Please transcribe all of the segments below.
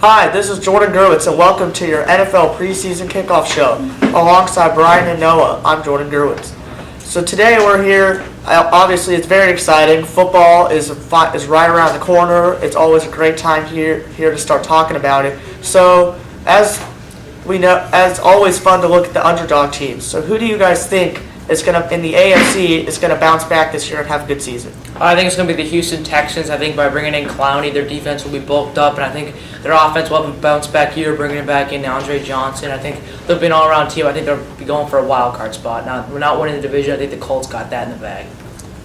Hi, this is Jordan Gerwitz, and welcome to your NFL preseason kickoff show. Alongside Brian and Noah, I'm Jordan Gerwitz. So today we're here. Obviously, it's very exciting. Football is right around the corner. It's always a great time here to start talking about it. So, as we know, as always, fun to look at the underdog teams. So, who do you guys think is gonna in the AFC is gonna bounce back this year and have a good season? I think it's going to be the Houston Texans. I think by bringing in Clowney, their defense will be bulked up, and I think their offense will have a bounce back year, bringing back in Andre Johnson. I think they'll be an all-around team. I think they'll be going for a wild card spot. Now, we're not winning the division. I think the Colts got that in the bag.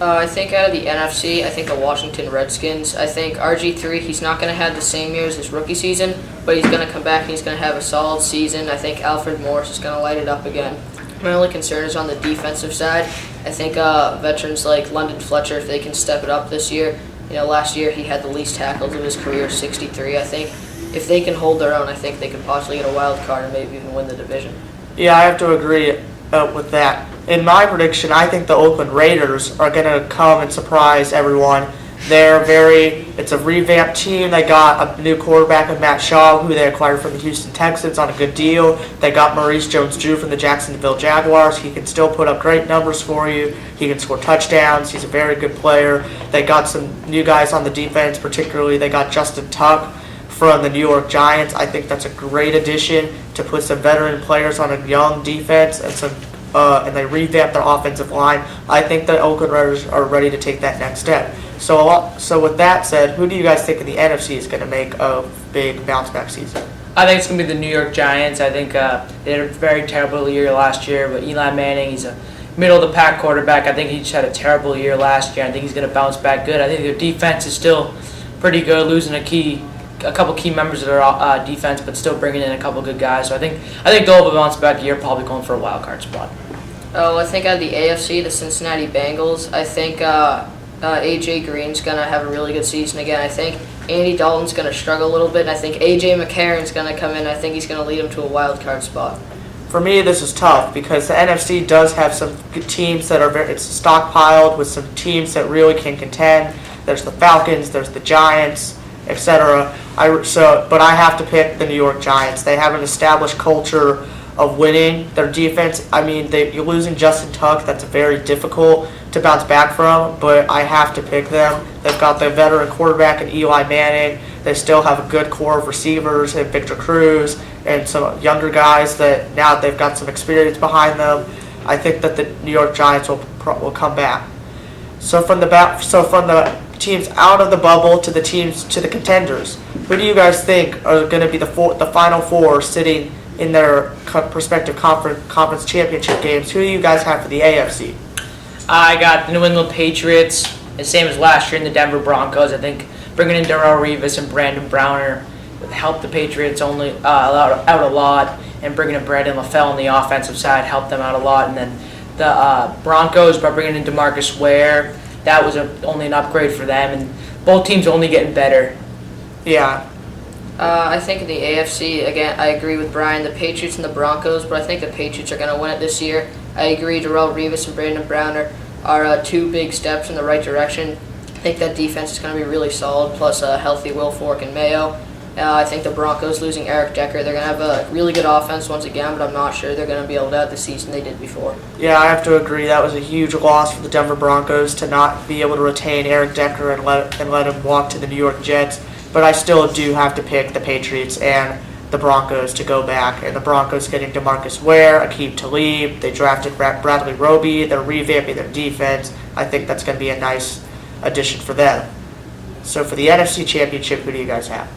I think out of the NFC, I think the Washington Redskins. I think RG3, he's not going to have the same year as his rookie season, but he's going to come back and he's going to have a solid season. I think Alfred Morris is going to light it up again. My only concern is on the defensive side. I think veterans like London Fletcher, if they can step it up this year. Last year he had the least tackles of his career, 63. I think if they can hold their own, I think they could possibly get a wild card and maybe even win the division. Yeah, I have to agree with that. In my prediction, I think the Oakland Raiders are going to come and surprise everyone. It's a revamped team. They got a new quarterback in Matt Schaub, who they acquired from the Houston Texans on a good deal. They got Maurice Jones-Drew from the Jacksonville Jaguars. He can still put up great numbers for you. He can score touchdowns. He's a very good player. They got some new guys on the defense, particularly they got Justin Tuck from the New York Giants. I think that's a great addition to put some veteran players on a young defense and they revamped their offensive line. I think the Oakland Raiders are ready to take that next step. So with that said, who do you guys think in the NFC is going to make a big bounce-back season? I think it's going to be the New York Giants. I think they had a very terrible year last year, but Eli Manning, he's a middle-of-the-pack quarterback. I think he just had a terrible year last year. I think he's going to bounce back good. I think their defense is still pretty good, losing a couple key members of their defense, but still bringing in a couple good guys. So I think they'll have a bounce-back year, probably going for a wild card spot. I think out of the AFC, the Cincinnati Bengals, I think A.J. Green's going to have a really good season again. I think Andy Dalton's going to struggle a little bit, and I think A.J. McCarron's going to come in. I think he's going to lead them to a wild card spot. For me, this is tough because the NFC does have some good teams that are it's stockpiled with some teams that really can contend. There's the Falcons, there's the Giants, etc. But I have to pick the New York Giants. They have an established culture of winning. Their defense, you're losing Justin Tuck. That's very difficult to bounce back from, but I have to pick them. They've got the veteran quarterback in Eli Manning. They still have a good core of receivers and Victor Cruz and some younger guys that now they've got some experience behind them. I think that the New York Giants will come back. So from the teams out of the bubble to the contenders, who do you guys think are going to be the final four sitting in their prospective conference championship games? Who do you guys have for the AFC? I got the New England Patriots, the same as last year in the Denver Broncos. I think bringing in Darrelle Revis and Brandon Browner would help the Patriots out a lot, and bringing in Brandon LaFell on the offensive side helped them out a lot. And then the Broncos, by bringing in DeMarcus Ware, that was only an upgrade for them, and both teams are only getting better. Yeah. I think in the AFC, again, I agree with Brian, the Patriots and the Broncos, but I think the Patriots are going to win it this year. I agree, Darrelle Revis and Brandon Browner are two big steps in the right direction. I think that defense is going to be really solid, plus a healthy Will Fork and Mayo. I think the Broncos losing Eric Decker, they're going to have a really good offense once again, but I'm not sure they're going to be able to have the season they did before. Yeah, I have to agree. That was a huge loss for the Denver Broncos to not be able to retain Eric Decker and let him walk to the New York Jets. But I still do have to pick the Patriots and the Broncos to go back. And the Broncos getting DeMarcus Ware, Aqib Talib. They drafted Bradley Roby. They're revamping their defense. I think that's going to be a nice addition for them. So for the NFC Championship, who do you guys have?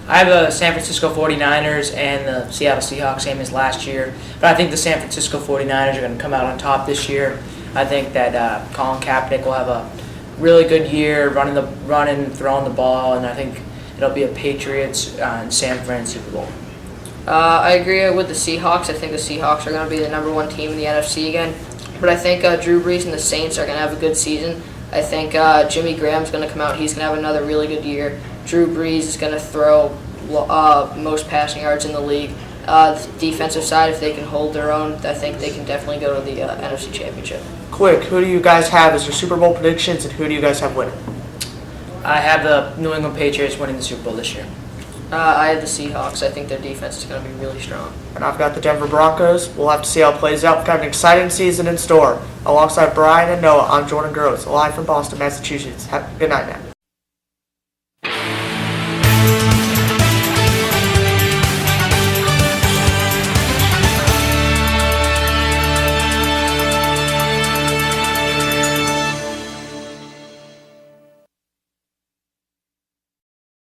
I have the San Francisco 49ers and the Seattle Seahawks, same as last year. But I think the San Francisco 49ers are going to come out on top this year. I think that Colin Kaepernick will have a really good year running, throwing the ball, and I think it'll be a Patriots and San Fran Super Bowl. I agree with the Seahawks. I think the Seahawks are going to be the number one team in the NFC again. But I think Drew Brees and the Saints are going to have a good season. I think Jimmy Graham's going to come out. He's going to have another really good year. Drew Brees is going to throw most passing yards in the league. The defensive side, if they can hold their own, I think they can definitely go to the NFC Championship. Quick, who do you guys have as your Super Bowl predictions, and who do you guys have winning? I have the New England Patriots winning the Super Bowl this year. I have the Seahawks. I think their defense is going to be really strong. And I've got the Denver Broncos. We'll have to see how it plays out. We've got an exciting season in store. Alongside Brian and Noah, I'm Jordan Gross, live from Boston, Massachusetts. Good night now.